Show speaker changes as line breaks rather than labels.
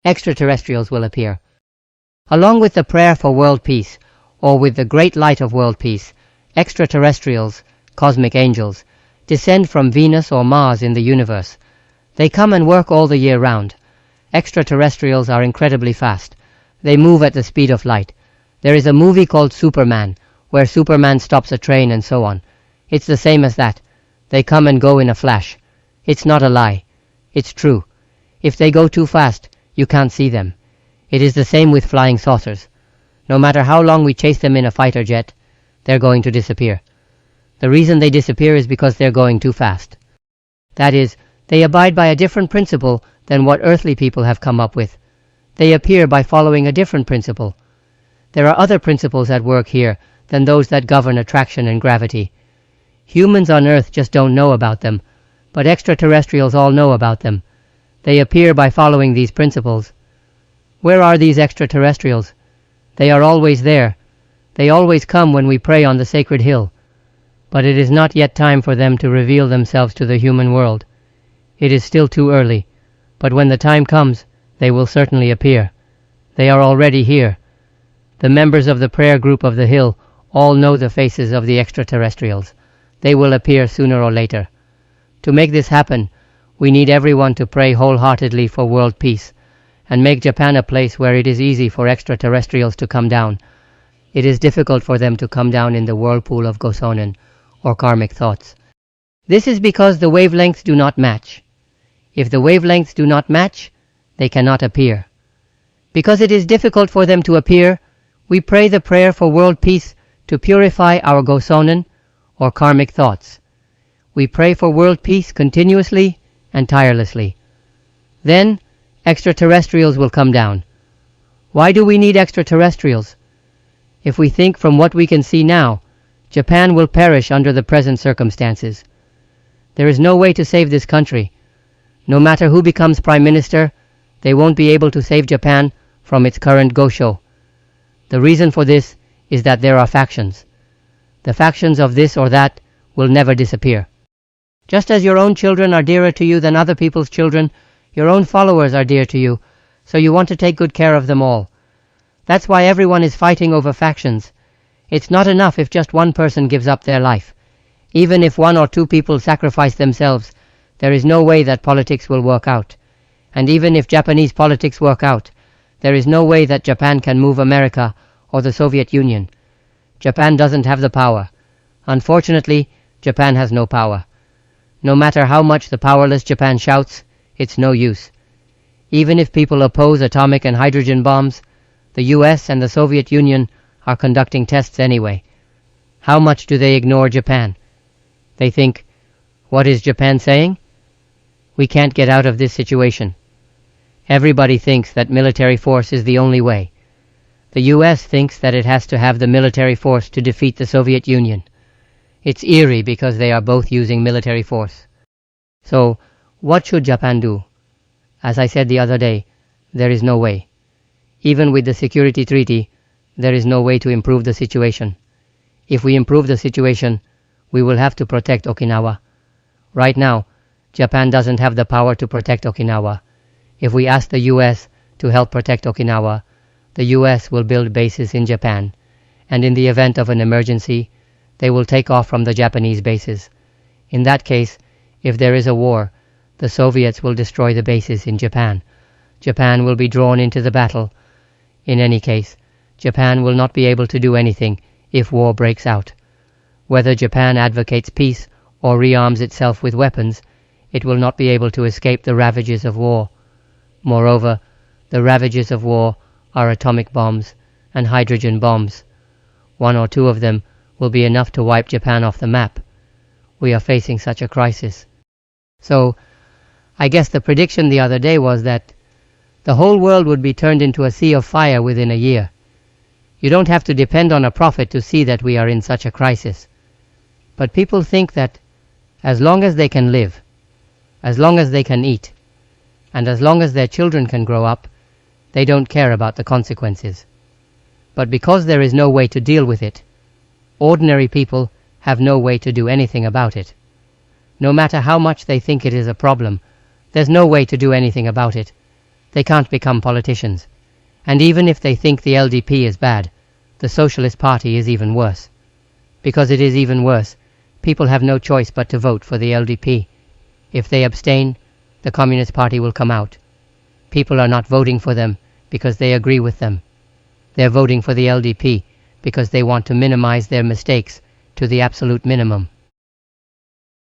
extraterrestrials will appear. Along with the prayer for world peace, or with the great light of world peace, extraterrestrials, cosmic angels, descend from Venus or Mars in the universe. They come and work all the year round. Extraterrestrials are incredibly fast. They move at the speed of light. There is a movie called Superman, where Superman stops a train and so on. It's the same as that. They come and go in a flash. It's not a lie. It's true. If they go too fast, you can't see them. It is the same with flying saucers. No matter how long we chase them in a fighter jet, they're going to disappear. The reason they disappear is because they're going too fast. That is, they abide by a different principle than what earthly people have come up with. They appear by following a different principle. There are other principles at work here than those that govern attraction and gravity. Humans on Earth just don't know about them, but extraterrestrials all know about them. They appear by following these principles. Where are these extraterrestrials? They are always there. They always come when we pray on the sacred hill. But it is not yet time for them to reveal themselves to the human world. It is still too early, but when the time comes, they will certainly appear. They are already here. The members of the prayer group of the hill all know the faces of the extraterrestrials. They will appear sooner or later. To make this happen, we need everyone to pray wholeheartedly for world peace, and make Japan a place where it is easy for extraterrestrials to come down. It is difficult for them to come down in the whirlpool of Gō-sōnen, or karmic thoughts. This is because the wavelengths do not match. If the wavelengths do not match, they cannot appear. Because it is difficult for them to appear, we pray the prayer for world peace to purify our Gō-sōnen, or karmic thoughts. We pray for world peace continuously and tirelessly. Then, extraterrestrials will come down. Why do we need extraterrestrials? If we think from what we can see now, Japan will perish under the present circumstances. There is no way to save this country. No matter who becomes Prime Minister, they won't be able to save Japan from its current Gosho. The reason for this is that there are factions. The factions of this or that will never disappear. Just as your own children are dearer to you than other people's children, your own followers are dear to you, so you want to take good care of them all. That's why everyone is fighting over factions. It's not enough if just one person gives up their life. Even if 1 or 2 people sacrifice themselves, there is no way that politics will work out. And even if Japanese politics work out, there is no way that Japan can move America or the Soviet Union. Japan doesn't have the power. Unfortunately, Japan has no power. No matter how much the powerless Japan shouts, it's no use. Even if people oppose atomic and hydrogen bombs, the US and the Soviet Union are conducting tests anyway. How much do they ignore Japan? They think, what is Japan saying? We can't get out of this situation. Everybody thinks that military force is the only way. The US thinks that it has to have the military force to defeat the Soviet Union. It's eerie because they are both using military force. So, what should Japan do? As I said the other day, there is no way. Even with the security treaty, there is no way to improve the situation. If we improve the situation, we will have to protect Okinawa. Right now, Japan doesn't have the power to protect Okinawa. If we ask the US to help protect Okinawa, the US will build bases in Japan, and in the event of an emergency, they will take off from the Japanese bases. In that case, if there is a war, the Soviets will destroy the bases in Japan. Japan will be drawn into the battle. In any case, Japan will not be able to do anything if war breaks out. Whether Japan advocates peace or rearms itself with weapons, it will not be able to escape the ravages of war. Moreover, the ravages of war are atomic bombs and hydrogen bombs. 1 or 2 of them will be enough to wipe Japan off the map. We are facing such a crisis. So, I guess the prediction the other day was that the whole world would be turned into a sea of fire within a year. You don't have to depend on a prophet to see that we are in such a crisis. But people think that as long as they can live, as long as they can eat, and as long as their children can grow up, they don't care about the consequences. But because there is no way to deal with it, ordinary people have no way to do anything about it. No matter how much they think it is a problem, there's no way to do anything about it. They can't become politicians. And even if they think the LDP is bad, the Socialist Party is even worse. Because it is even worse, people have no choice but to vote for the LDP. If they abstain, the Communist Party will come out. People are not voting for them because they agree with them. They're voting for the LDP because they want to minimize their mistakes to the absolute minimum.